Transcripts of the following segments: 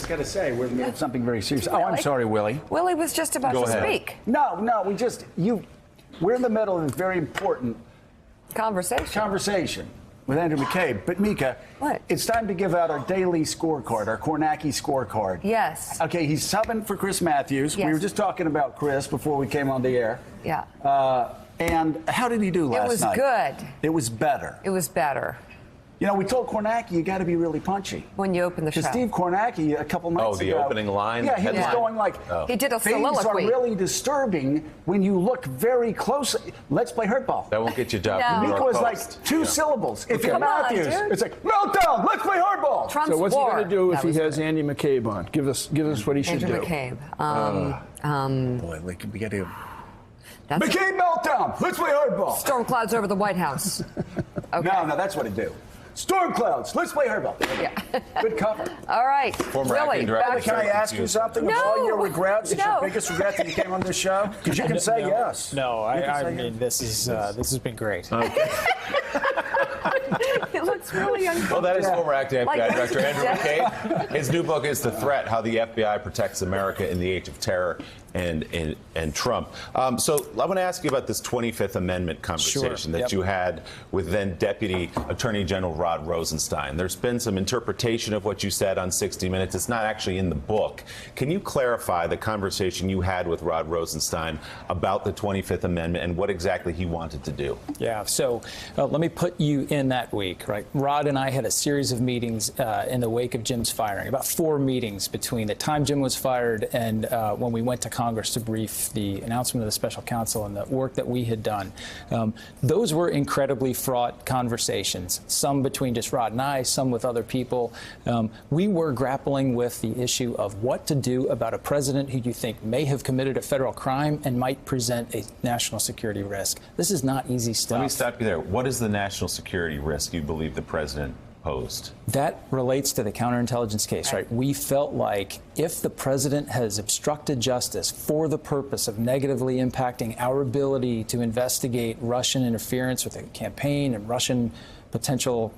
just got to say, we're in something very serious. Oh, I'm sorry, Willie. Willie was just about to speak. No, we're in the middle of this very important conversation with Andrew McCabe. But Mika, what? It's time to give out our daily scorecard, our Kornacki scorecard. Yes. Okay, he's subbing for Chris Matthews. Yes. We were just talking about Chris before we came on the air. Yeah. And how did he do last night? It was good. It was better. It was better. You know, we told Kornacki you got to be really punchy. When you open the show. Because Steve Kornacki, a couple nights ago. Oh, the opening line? Yeah, he was going like, he did a things soliloquy. are really disturbing when you look very closely. Let's play hurt ball. That won't get you a job. No. Mika was like two syllables. If Come on, Matthews, dude. it's like, meltdown, let's play hard ball. Trump's So what's he war. going to do if That he was has good. Andy McCabe on? Give us what he should Andrew do. McCabe. Boy, we got to. That's McCabe meltdown. Let's play hard ball. storm clouds over the White House. Okay. No, that's what it do. Storm clouds. Let's play hard ball. Yeah. Good cover. All right. Former Willie, acting director. back Can I to- ask you something? No. Of all your regrets, is No. your biggest regret that you came on this show? Because you can say yes. No, You can I say mean this has been great. It looks really uncomfortable. Well, that is former acting FBI Like- director Andrew McCabe. His new book is The Threat: How the FBI Protects America in the Age of Terror and Trump. So I want to ask you about this 25th Amendment conversation that you had with then Deputy Attorney General Rod Rosenstein. There's been some interpretation of what you said on 60 Minutes. It's not actually in the book. Can you clarify the conversation you had with Rod Rosenstein about the 25th Amendment and what exactly he wanted to do? Yeah, so let me put you in that week, right? Rod and I had a series of meetings in the wake of Jim's firing, about 4 meetings between the time Jim was fired and when we went to Congress to brief the announcement of the special counsel and the work that we had done. Those were incredibly fraught conversations, some between just Rod and I, some with other people. We were grappling with the issue of what to do about a president who you think may have committed a federal crime and might present a national security risk. This is not easy stuff. Let me stop you there. What is the national security risk you believe the president posed? That relates to the counterintelligence case, right? We felt like if the president has obstructed justice for the purpose of negatively impacting our ability to investigate Russian interference with the campaign and Russian potential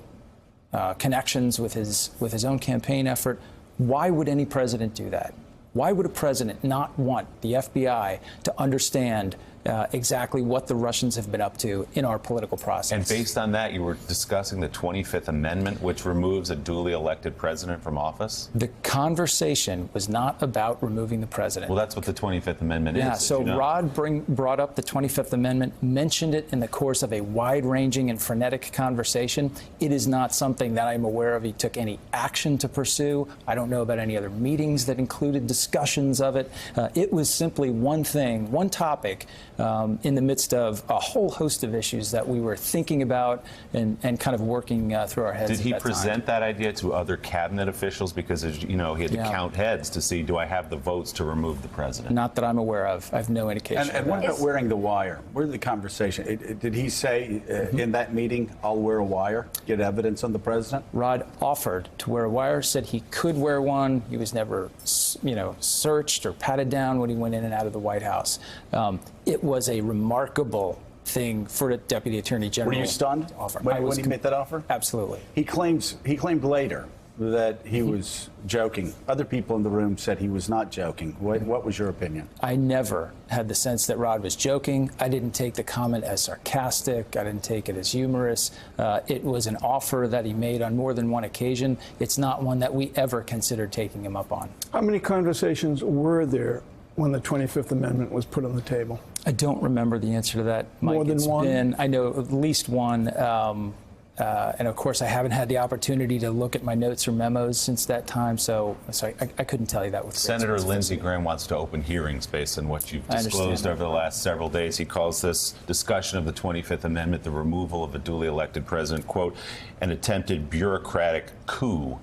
connections with his own campaign effort, why would any president do that? Why would a president not want the FBI to understand exactly what the Russians have been up to in our political process? And based on that, you were discussing the 25th Amendment, which removes a duly elected president from office? The conversation was not about removing the president. Well, that's what the 25th Amendment is. Yeah, so you know. Rod brought up the 25th Amendment, mentioned it in the course of a wide-ranging and frenetic conversation. It is not something that I'm aware of he took any action to pursue. I don't know about any other meetings that included discussions of it. It was simply one thing, one topic in the midst of a whole host of issues that we were thinking about and kind of working through our heads. Did he at that present time. that idea to other cabinet officials? Because, as you know, he had to count heads to see, do I have the votes to remove the president? Not that I'm aware of. I have no indication. And what about wearing the wire? Where's the conversation? Did he say in that meeting, I'll wear a wire, get evidence on the president? Rod offered to wear a wire, said he could wear one. He was never, searched or patted down when he went in and out of the White House. It was a remarkable thing for the Deputy Attorney General. Were you stunned when he made that offer? Absolutely. He claimed later that he was joking. Other people in the room said he was not joking. What was your opinion? I never had the sense that Rod was joking. I didn't take the comment as sarcastic. I didn't take it as humorous. It was an offer that he made on more than one occasion. It's not one that we ever considered taking him up on. How many conversations were there when the 25th Amendment was put on the table? I don't remember the answer to that, Mike. More than one? I know at least one. And of course, I haven't had the opportunity to look at my notes or memos since that time, so I couldn't tell you that with Senator great Lindsey Graham wants to open hearings based on what you've I disclosed understand. over the last several days. He calls this discussion of the 25th Amendment, the removal of a duly elected president, quote, an attempted bureaucratic coup.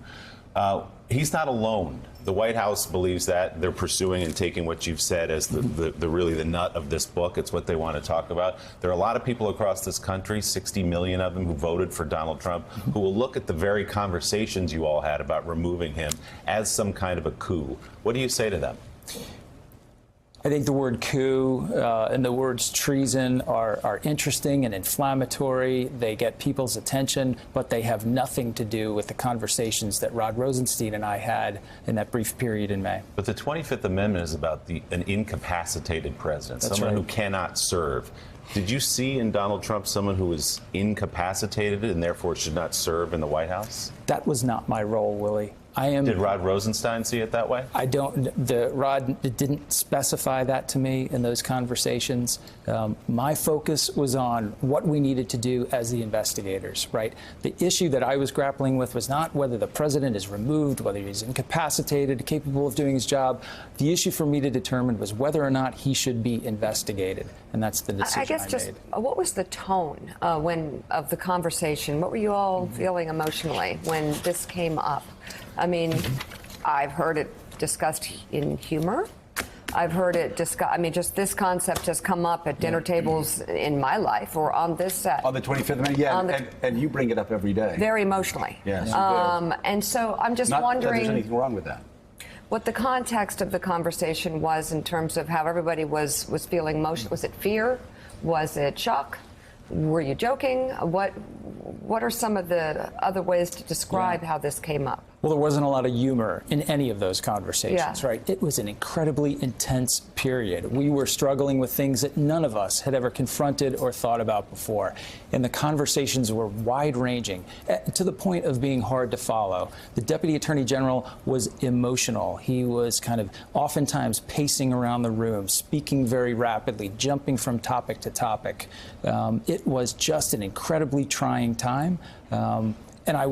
He's not alone. The White House believes that. They're pursuing and taking what you've said as really the nut of this book. It's what they want to talk about. There are a lot of people across this country, 60 million of them, who voted for Donald Trump, who will look at the very conversations you all had about removing him as some kind of a coup. What do you say to them? I think the word coup and the words treason are interesting and inflammatory. They get people's attention, but they have nothing to do with the conversations that Rod Rosenstein and I had in that brief period in May. But the 25th Amendment is about an incapacitated president, That's someone right. who cannot serve. Did you see in Donald Trump someone who was incapacitated and therefore should not serve in the White House? That was not my role, Willie. Did Rod Rosenstein see it that way? Rod didn't specify that to me in those conversations. My focus was on what we needed to do as the investigators, right? The issue that I was grappling with was not whether the president is removed, whether he's incapacitated, capable of doing his job. The issue for me to determine was whether or not he should be investigated. And that's the decision I guess just made. what was the tone of the conversation? What were you all feeling emotionally when this came up? I mean, I've heard it discussed in humor. I've heard it discussed. I mean, just this concept has come up at dinner tables in my life or on this set. On the 25th Amendment, yeah, and you bring it up every day. Very emotionally. Yes, you do. And so I'm just Not that wondering there's anything wrong with that. what the context of the conversation was in terms of how everybody was feeling emotional. Was it fear? Was it shock? Were you joking? What are some of the other ways to describe how this came up? Well, there wasn't a lot of humor in any of those conversations, Yeah. right? It was an incredibly intense period. We were struggling with things that none of us had ever confronted or thought about before. And the conversations were wide-ranging, to the point of being hard to follow. The Deputy Attorney General was emotional. He was kind of oftentimes pacing around the room, speaking very rapidly, jumping from topic to topic. It was just an incredibly trying time. And I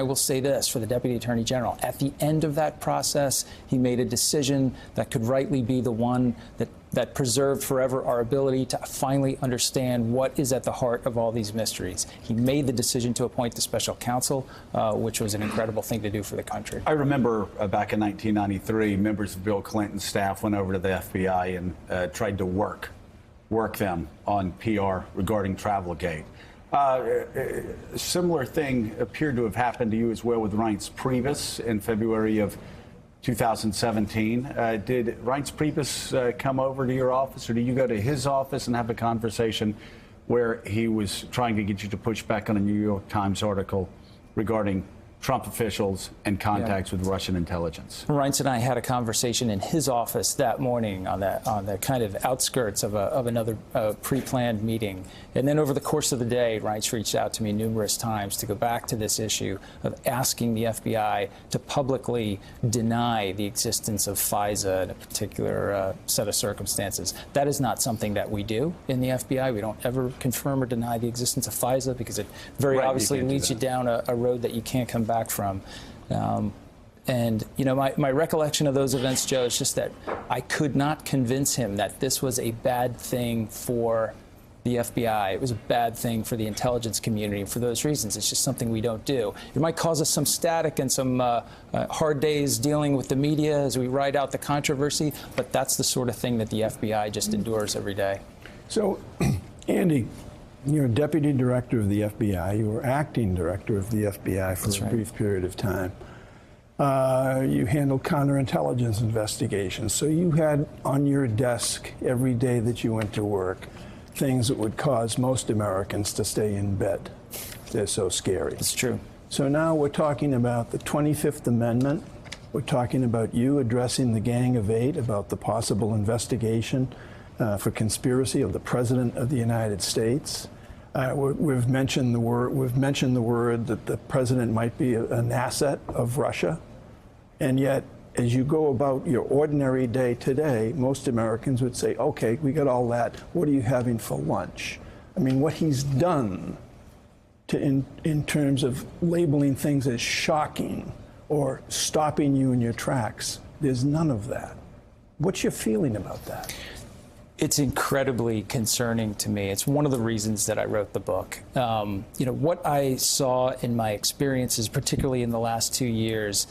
will say this for the Deputy Attorney General. At the end of that process, he made a decision that could rightly be the one that preserved forever our ability to finally understand what is at the heart of all these mysteries. He made the decision to appoint the special counsel, which was an incredible thing to do for the country. I remember back in 1993, members of Bill Clinton's staff went over to the FBI and tried to work them on PR regarding Travelgate. A similar thing appeared to have happened to you as well with Reince Priebus in February of 2017. Did Reince Priebus come over to your office, or did you go to his office and have a conversation where he was trying to get you to push back on a New York Times article regarding Trump officials and contacts with Russian intelligence? Reince and I had a conversation in his office that morning on the kind of outskirts of another pre-planned meeting. And then over the course of the day, Reince reached out to me numerous times to go back to this issue of asking the FBI to publicly deny the existence of FISA in a particular set of circumstances. That is not something that we do in the FBI. We don't ever confirm or deny the existence of FISA because it very obviously leads you down a road that you can't come back from. And, you know, my recollection of those events, Joe, is just that I could not convince him that this was a bad thing for the FBI. It was a bad thing for the intelligence community. And for those reasons, it's just something we don't do. It might cause us some static and some hard days dealing with the media as we ride out the controversy, but that's the sort of thing that the FBI just endures every day. So, Andy, you're deputy director of the FBI. You were acting director of the FBI for a brief period of time. You handled counterintelligence investigations. So you had on your desk every day that you went to work things that would cause most Americans to stay in bed. They're so scary. It's true. So now we're talking about the 25th Amendment. We're talking about you addressing the Gang of Eight, about the possible investigation for conspiracy of the President of the United States. We've mentioned the word that the president might be an asset of Russia, and yet, as you go about your ordinary day today, most Americans would say, "Okay, we got all that. What are you having for lunch?" I mean, what he's done in terms of labeling things as shocking or stopping you in your tracks, there's none of that. What's your feeling about that? It's incredibly concerning to me. It's one of the reasons that I wrote the book. You know, what I saw in my experiences, particularly in the last 2 years,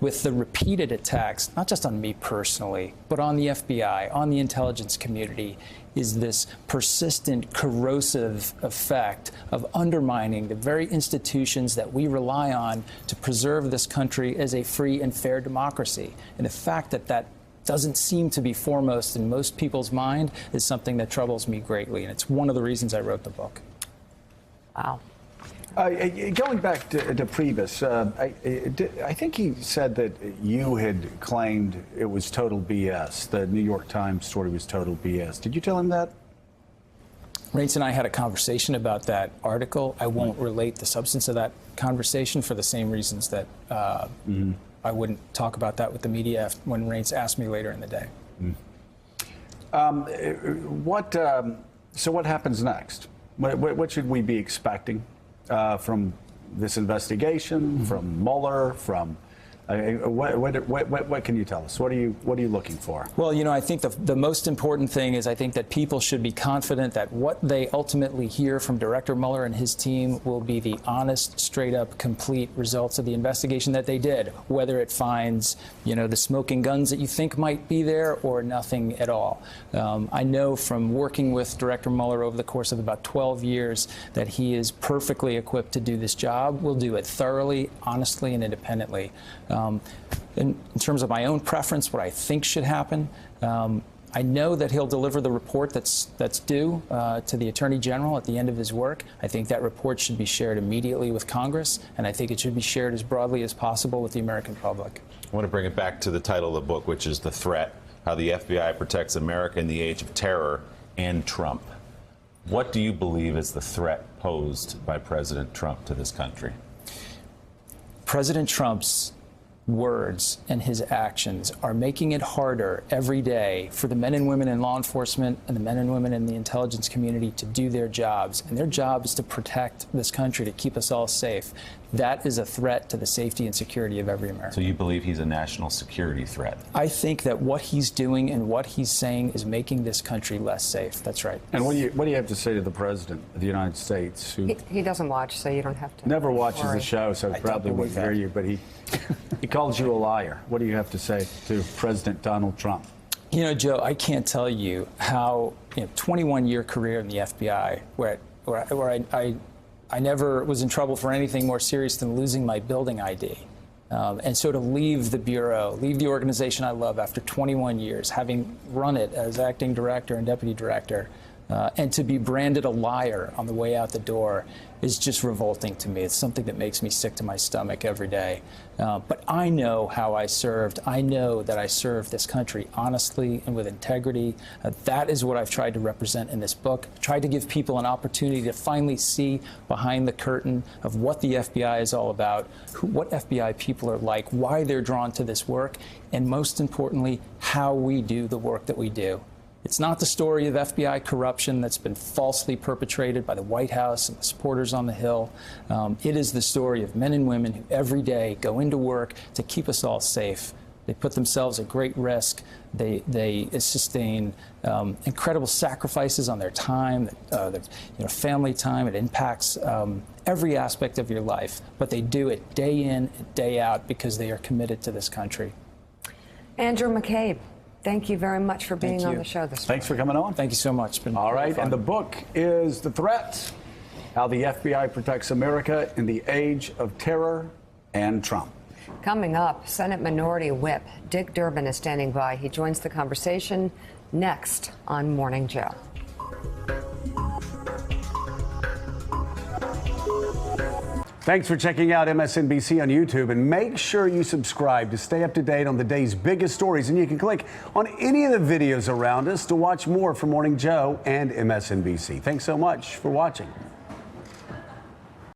with the repeated attacks, not just on me personally, but on the FBI, on the intelligence community, is this persistent, corrosive effect of undermining the very institutions that we rely on to preserve this country as a free and fair democracy. And the fact that that doesn't seem to be foremost in most people's mind is something that troubles me greatly. And it's one of the reasons I wrote the book. Wow. Going back to Priebus, I think he said that you had claimed it was total BS. The New York Times story was total BS. Did you tell him that? Reince and I had a conversation about that article. I won't relate the substance of that conversation for the same reasons that I wouldn't talk about that with the media when Reince asked me later in the day. So what happens next? What should we be expecting from this investigation, from Mueller, from what can you tell us? What are you looking for? Well, I think the most important thing is I think that people should be confident that what they ultimately hear from Director Mueller and his team will be the honest, straight-up, complete results of the investigation that they did, whether it finds, the smoking guns that you think might be there or nothing at all. I know from working with Director Mueller over the course of about 12 years that he is perfectly equipped to do this job. We'll do it thoroughly, honestly, and independently. In terms of my own preference, what I think should happen, I know that he'll deliver the report that's due to the Attorney General at the end of his work. I think that report should be shared immediately with Congress, and I think it should be shared as broadly as possible with the American public. I want to bring it back to the title of the book, which is The Threat: How the FBI Protects America in the Age of Terror and Trump. What do you believe is the threat posed by President Trump to this country? President Trump's words and his actions are making it harder every day for the men and women in law enforcement and the men and women in the intelligence community to do their jobs. And their job is to protect this country, to keep us all safe. That is a threat to the safety and security of every American. So you believe he's a national security threat? I think that what he's doing and what he's saying is making this country less safe. That's right. And what do you have to say to the President of the United States, who He doesn't watch, so you don't have to. never watches worry. the show, so I probably don't wouldn't believe hear you, but he calls you a liar. What do you have to say to President Donald Trump? Joe, I can't tell you how 21-year career in the FBI, where I never was in trouble for anything more serious than losing my building ID. And so to leave the Bureau, leave the organization I love after 21 years, having run it as acting director and deputy director, and to be branded a liar on the way out the door is just revolting to me. It's something that makes me sick to my stomach every day. But I know how I served. I know that I served this country honestly and with integrity. That is what I've tried to represent in this book. Tried to give people an opportunity to finally see behind the curtain of what the FBI is all about, what FBI people are like, why they're drawn to this work, and most importantly, how we do the work that we do. It's not the story of FBI corruption that's been falsely perpetrated by the White House and the supporters on the Hill. It is the story of men and women who every day go into work to keep us all safe. They put themselves at great risk. They sustain incredible sacrifices on their time, their family time. It impacts every aspect of your life, but they do it day in and day out because they are committed to this country. Andrew McCabe, thank you very much for being on the show this morning. Thanks for coming on. Thank you so much. It's been All right, fun. and the book is The Threat: How the FBI Protects America in the Age of Terror and Trump. Coming up, Senate Minority Whip Dick Durbin is standing by. He joins the conversation next on Morning Joe. Thanks for checking out MSNBC on YouTube, and make sure you subscribe to stay up to date on the day's biggest stories. And you can click on any of the videos around us to watch more from Morning Joe and MSNBC. Thanks so much for watching.